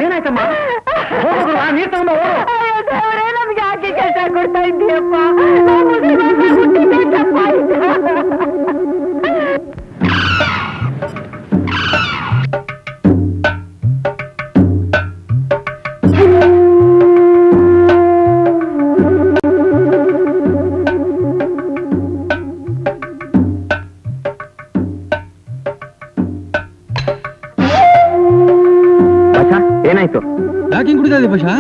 ಏನಾಯ್ತಮ್ಮ? ನೀರ್ ತಗೊಂಡ ನಮ್ಗೆ ಯಾಕೆ ಕೆಲಸ ಕೊಡ್ತಾ ಇದ್ದೀಯಪ್ಪ? ಏನಾಯ್ತು? ಯಾಕೆ ಹಿಂಗ್ ಕುಡಿತಾ ಇದೆ ಭಾಷಾ?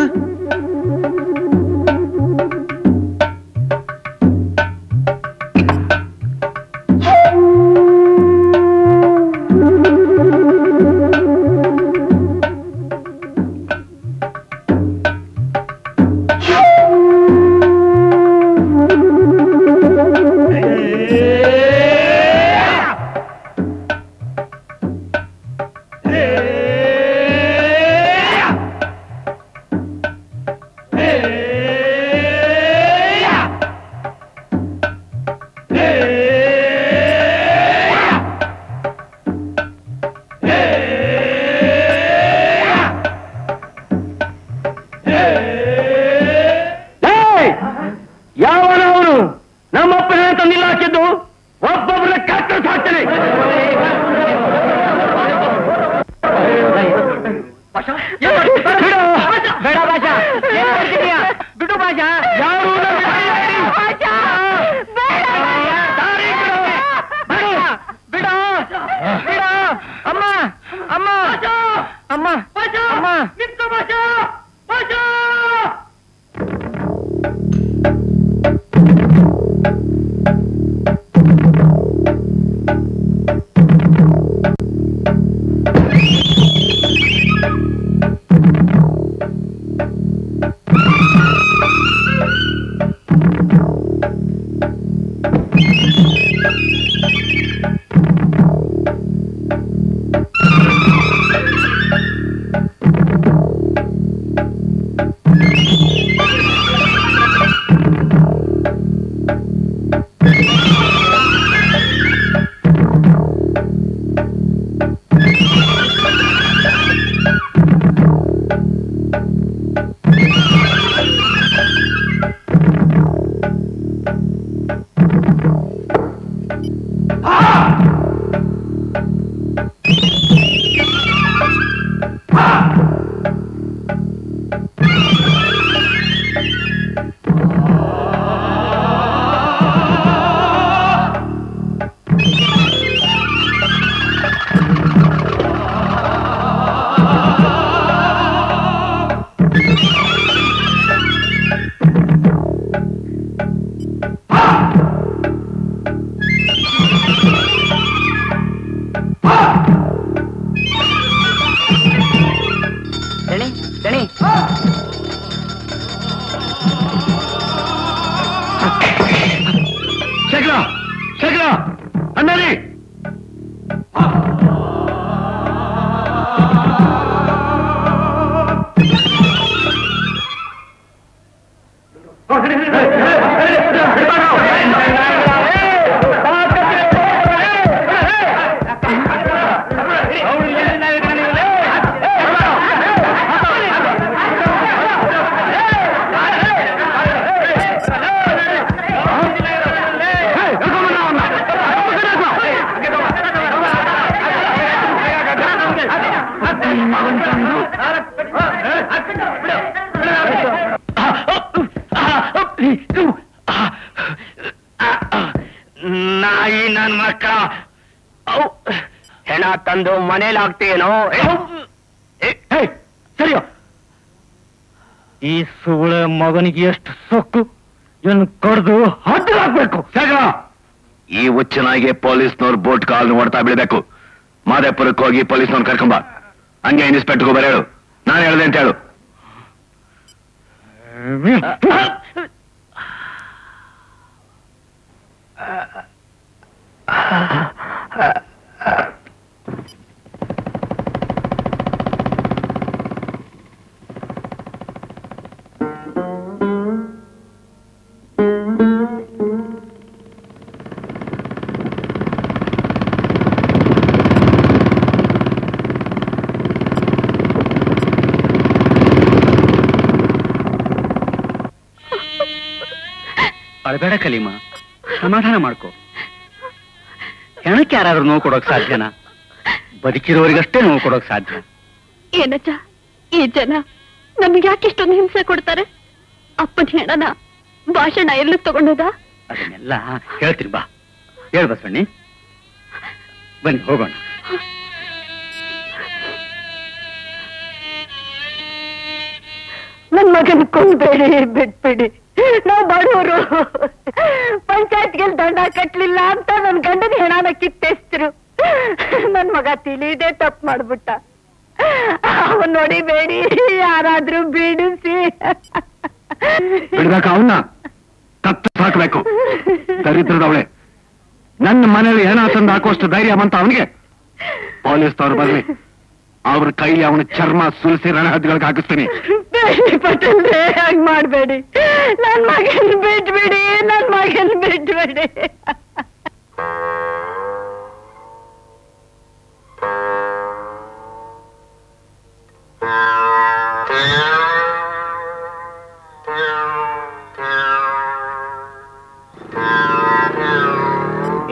ನಾಯಿ ನನ್ ಮಕ್ಕಳ ಹೆಣ ತಂದು ಮನೇಲಾಗ್ತೇನೋ? ಸರಿಯೋ, ಈ ಸುಳೆ ಮಗನಿಗೆ ಎಷ್ಟು ಸೊಕ್ಕು, ಇವನು ಕಡ್ದು ಹದ್ರಾಗ್ಬೇಕು. ಈ ಹುಚ್ಚನಾಗೆ ಪೊಲೀಸ್ನವ್ರು ಬೋಟ್ ಕಾಲ್ ನೋಡ್ತಾ ಬಿಡ್ಬೇಕು. ಮಾದೇಪುರಕ್ಕೆ ಹೋಗಿ ಪೊಲೀಸ್ನವ್ರು ಕರ್ಕೊಂಬ. ಹಂಗೆ ಇನ್ಸ್ಪೆಕ್ಟರ್ಗೂ ಬರೇಳು, ನಾನು ಹೇಳ್ದೆ ಅಂತ ಹೇಳು. ಅಳಬೇಡ ಕಲೀಮಾ, ಸಮಾಧಾನ ಮಾಡ್ಕೋ. ಹೆಣಕ್ಕೆ ಯಾರಾದ್ರೂ ನೋವು ಕೊಡೋಕ್ ಸಾಧ್ಯನಾ? ಬದುಕಿರೋರಿಗಷ್ಟೇ ನೋವು ಕೊಡೋಕ್ ಸಾಧ್ಯ. ಏನಜ್ಜ, ಈ ಜನ ನಮ್ಗೆ ಯಾಕೆ ಇಷ್ಟೊಂದು ಹಿಂಸೆ ಕೊಡ್ತಾರೆ? ಅಪ್ಪನ ಹೆಣನ ಭಾಷಣ ಎಲ್ಲ ತಗೊಂಡದ? ಅದನ್ನೆಲ್ಲ ಹೇಳ್ತೀನಿ ಬಾ. ಹೇಳ್ ಬಸವಣ್ಣಿ, ಬನ್ನಿ ಹೋಗೋಣ. ನನ್ ಮಗನ್ ಕೊಂಡ್ಬೇಡಿ, ಬಿಟ್ಬಿಡಿ. ನಾವ್ ಬಡವರು, ಪಂಚಾಯತ್ಗೆ ದಂಡ ಕಟ್ಲಿಲ್ಲ ಅಂತ ನನ್ ಗಂಡನ ಹೆಣನ ಕಿತ್ತೆಸ್ತರು. ನನ್ ಮಗ ತಿಳಿದೇ ತಪ್ಪು ಮಾಡ್ಬಿಟ್ಟ. ಅವನ್ ನೋಡಿಬೇಡಿ, ಯಾರಾದ್ರೂ ಬಿಡಿಸಿ. ಬಿಡ್ಬೇಕ ಅವನ್ನ ಕತ್ತು ಸಾಕ್ಬೇಕು. ದರಿದ್ರದವಳೆ, ನನ್ನ ಮನೇಲಿ ಹೆಣ ತಂದು ಹಾಕುವಷ್ಟು ಧೈರ್ಯ ಬಂತ ಅವನಿಗೆ. ಪೊಲೀಸ್ನವ್ರು ಬರ್ಲಿ, ಅವ್ರ ಕೈಲಿ ಅವನ ಚರ್ಮ ಸುಲಿಸಿ ರಣಹದ್ದುಗಳಿಗೆ ಹಾಕಿಸ್ತೀನಿ. ಪಟೇಲ್ರೆ, ಹಾಗ್ ಮಾಡ್ಬೇಡಿ. ನನ್ ಮಗನ್ ಬಿಟ್ಬಿಡಿ, ನನ್ ಮಗನ್ ಬಿಟ್ಬಿಡಿ.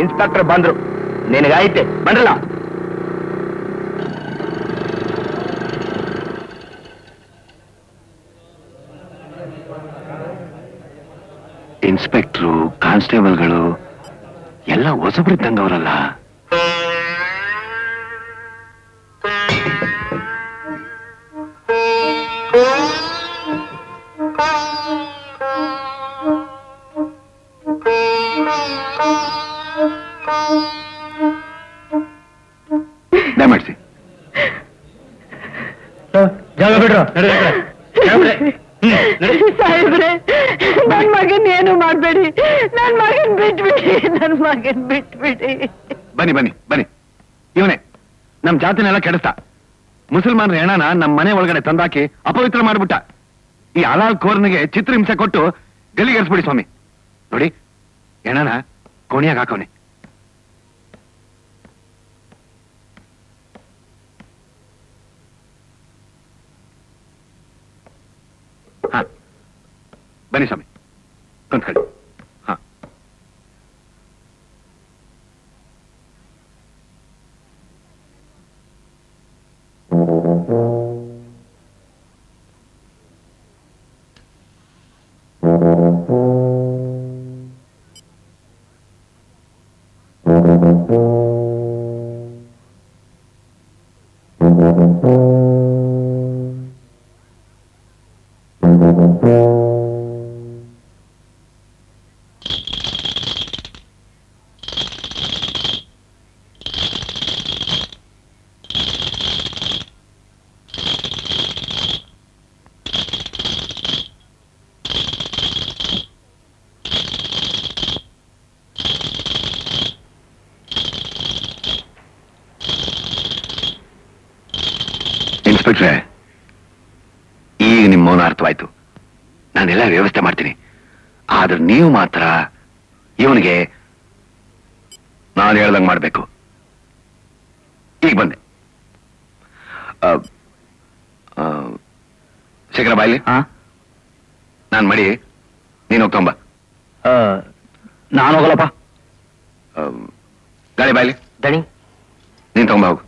ಇನ್ಸ್ಪೆಕ್ಟರ್ ಬಂದ್ರು, ನಿನಗಾಯ್ತೆ ಬಂದ್ರಲ್ಲ. ಇನ್ಸ್ಪೆಕ್ಟ್ರು, ಕಾನ್ಸ್ಟೇಬಲ್ಗಳು ಎಲ್ಲ ಹೊಸಬ್ರಿದ್ದಂಗವರಲ್ಲ. ದಯಮಾಡಿಸಿ. ಜಾಗ ಬಿಡ್ರು. ಸಾಹೇಬ್ರೆ, ನನ್ ಮಗನ್ ಏನು ಮಾಡ್ಬೇಡಿ. ನನ್ ಮಗನ್ ಬಿಟ್ಬಿಡಿ, ನನ್ ಮಗನ್ ಬಿಟ್ಬಿಡಿ. ಬನ್ನಿ ಬನ್ನಿ ಬನ್ನಿ. ಇವನೇ ನಮ್ ಜಾತಿನೆಲ್ಲ ಕೆಡಿಸ್ತ. ಮುಸಲ್ಮಾನರ ಹೆಣನ ನಮ್ ಮನೆ ಒಳಗಡೆ ತಂದಾಕಿ ಅಪವಿತ್ರ ಮಾಡ್ಬಿಟ್ಟ. ಈ ಹಲಾಲ್ ಕೋರ್ನಿಗೆ ಚಿತ್ರಹಿಂಸೆ ಕೊಟ್ಟು ಗಲ್ಲಿಗೇರಿಸ್ಬಿಡಿ ಸ್ವಾಮಿ. ನೋಡಿ, ಹೆಣನ ಕೋಣಿಯಾಗ ಹಾಕವನೆ. ಹಾ, ಬನ್ನಿ ಸ್ವಾಮಿ, ಕುಂತ್ಕೊಳ್ಳಿ. ಹಾ, ಇನ್ಸ್ಪೆಕ್ಟ್ರೆ, ಈಗ ನಿಮ್ಮ ಮೌನ ಅರ್ಥವಾಯ್ತು. ನಾನೆಲ್ಲ ವ್ಯವಸ್ಥೆ ಮಾಡ್ತೀನಿ. ಆದ್ರೆ ನೀವು ಮಾತ್ರ ಇವನಿಗೆ ನಾನು ಹೇಳ್ದಂಗೆ ಮಾಡ್ಬೇಕು. ಈಗ ಬಂದೆ. ಶೇಖರ ಬಾಯ್ಲಿ, ನಾನು ಮಡಿ, ನೀನು ಹೋಗ್ಕೊಂಬ. ನಾನು ಹೋಗಲ್ಲಪ್ಪ. ಗಾಳಿ ಬಾಯ್ಲಿ, ದಣಿ ನೀನ್ ತಗೊಂಬ ಹೋಗು.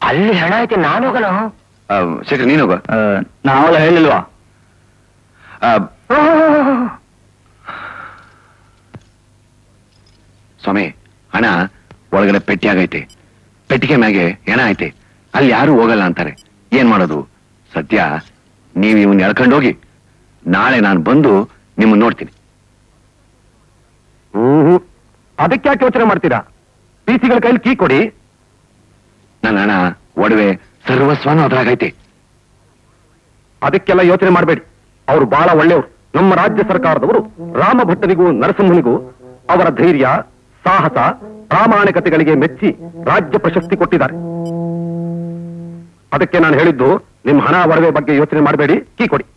ಅಲ್ಲಿ ಹೆಣ ಐತೆ, ನಾನು ಹೋಗಲ್ಲ. ಶೇಖರ್, ನೀನು ಹೋಗ. ನಾವೆಲ್ಲ ಹೇಳಿಲ್ವಾ? ಸ್ವಾಮಿ, ಹಣ ಒಳಗಡೆ ಪೆಟ್ಟಿ ಆಗೈತೆ. ಪೆಟ್ಟಿಗೆ ಮ್ಯಾಗೆ ಹೆಣ ಐತೆ. ಅಲ್ಲಿ ಯಾರು ಹೋಗಲ್ಲ ಅಂತಾರೆ. ಏನ್ ಮಾಡೋದು? ಸದ್ಯ ನೀವು ಇವನ್ ಎಳ್ಕೊಂಡೋಗಿ, ನಾಳೆ ನಾನು ಬಂದು ನಿಮ್ಮನ್ನ ನೋಡ್ತೀನಿ. ಅದಕ್ಕೆ ಯಾಕೆ ಯೋಚನೆ ಮಾಡ್ತೀರಾ? ಪಿಸಿಗಳ ಕೈಲಿ ಕೀ ಕೊಡಿ. ನನ್ನ ಹಣ, ಒಡವೆ, ಸರ್ವಸ್ವನೂ ಅದ್ರಾಗೈತೆ. ಅದಕ್ಕೆಲ್ಲ ಯೋಚನೆ ಮಾಡಬೇಡಿ. ಅವ್ರು ಬಹಳ ಒಳ್ಳೆಯವರು. ನಮ್ಮ ರಾಜ್ಯ ಸರ್ಕಾರದವರು ರಾಮಭಟ್ಟನಿಗೂ ನರಸಿಂಹನಿಗೂ ಅವರ ಧೈರ್ಯ, ಸಾಹಸ, ಪ್ರಾಮಾಣಿಕತೆಗಳಿಗೆ ಮೆಚ್ಚಿ ರಾಜ್ಯ ಪ್ರಶಸ್ತಿ ಕೊಟ್ಟಿದ್ದಾರೆ. ಅದಕ್ಕೆ ನಾನು ಹೇಳಿದ್ದು, ನಿಮ್ಮ ಹಣ ಒಡವೆ ಬಗ್ಗೆ ಯೋಚನೆ ಮಾಡಬೇಡಿ, ಕೀ ಕೊಡಿ.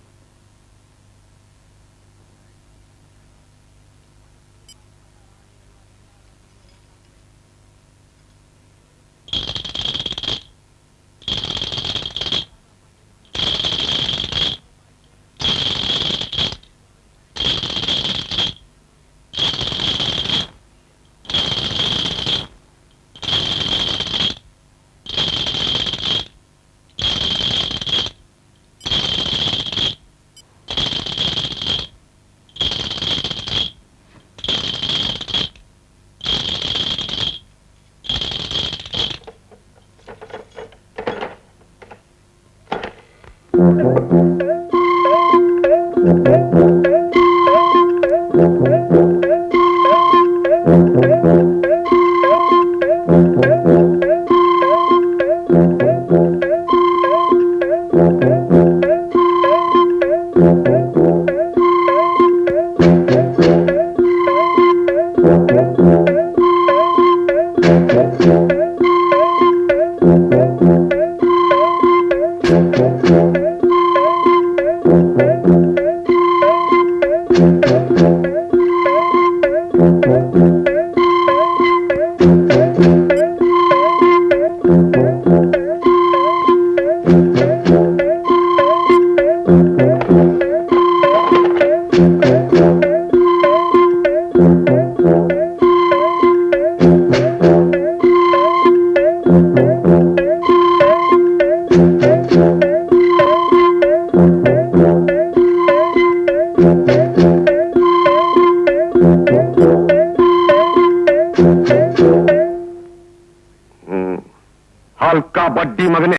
ಹಲ್ಕ ಬಡ್ಡಿ ಮಗನೇ,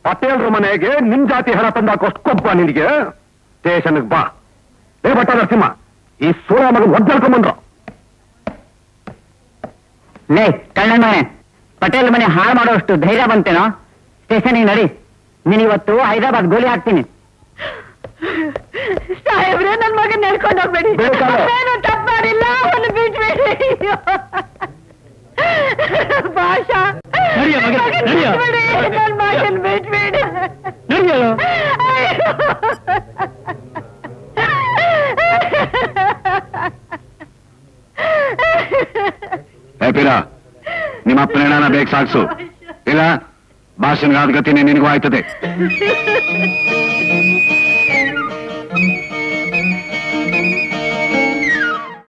ಪಟೇಲ್ರ ಮನೆಗೆ ನಿಮ್ ಜಾತಿ ಹಣ ತಂದಾಕೋಷ್ಟು ಕೊಬ್ಬ ನಿನಗೆ? ಸ್ಟೇಷನ್ಗೆ ಬಾ. ಏ ಭಟ್ಟ ನರಸಿಂಹ, ಈ ಸೂರ್ಯ ಮಗನ್ ಒದ್ದಾಡ್ಕೊಂಡ್ಬಂದ್ರು. ಲೇ ಕಳ್ಳನ ಪಟೇಲ್ ಮನೆ ಹಾಳು ಮಾಡೋಷ್ಟು ಧೈರ್ಯ ಬಂತೇನೋ? ಸ್ಟೇಷನಿಗೆ ನಡಿ, ನೀನಿವತ್ತು ಹೈದರಾಬಾದ್ ಗೋಲಿ ಹಾಕ್ತೀನಿ. ಸಾಹೇಬ್ರೆ, ನನ್ ಮಗನ್ ನಡ್ಕೊಂಡು ಹೋಗ್ಬೇಡಿ. ನಾನು ತಪ್ಪು ಮಾಡಿಲ್ಲ, ಅವನು ಬಿಟ್ಬೇಡಿ. ಭಾಷಾ, ನನ್ ಮಗನ್ ಬಿಟ್ಬೇಡಿ. ಪೀರ, ನಿಮ್ಮ ಅಪ್ಪನ ಹೆಣನ ಬೇಗ ಸಾಗಿಸು, ಇಲ್ಲ ಭಾಷೆಗಾದ ಗತಿನೇ ನಿನಗೂ ಆಯ್ತದೆ.